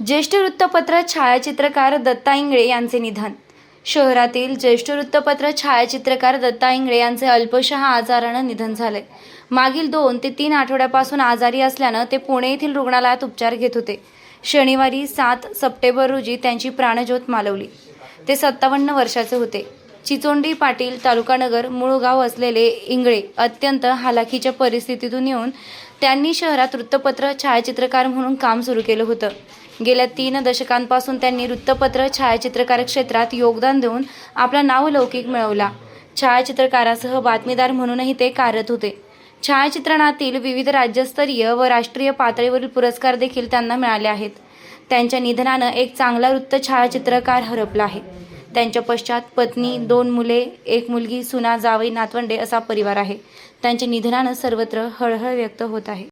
ज्येष्ठ वृत्तपत्र छायाचित्रकार दत्ता इंगळे यांचे निधन. शहरातील ज्येष्ठ वृत्तपत्र छायाचित्रकार दत्ता इंगळे यांचे अल्पशः आजारानं निधन झाले. मागील 2 ते 3 आठवड्यापासून आजारी असल्यानं ते पुणे येथील रुग्णालयात उपचार घेत होते. शनिवारी 7 सप्टेंबर रोजी त्यांची प्राणज्योत मालवली. ते 57 वर्षाचे होते. चिचोंडी पाटील तालुका नगर मूळ गाव असलेले इंगळे अत्यंत हालाखीच्या परिस्थितीतून येऊन त्यांनी शहरात वृत्तपत्र छायाचित्रकार म्हणून काम सुरू केलं होतं. गेल्या 3 दशकांपासून त्यांनी वृत्तपत्र छायाचित्रकार क्षेत्रात योगदान देऊन आपला नावलौकिक मिळवला. छायाचित्रकारासह बातमीदार म्हणूनही ते कार्यरत होते. छायाचित्रणातील विविध राज्यस्तरीय व राष्ट्रीय पातळीवरील पुरस्कार देखील त्यांना मिळाले आहेत. त्यांच्या निधनानं एक चांगला वृत्त छायाचित्रकार हरपला आहे. त्यांच्या पश्चात पत्नी, 2 मुले, 1 मुलगी, सुना, जावई, नातवंडे असा परिवार आहे. त्यांच्या निधनानं सर्वत्र हळहळ व्यक्त होत आहे.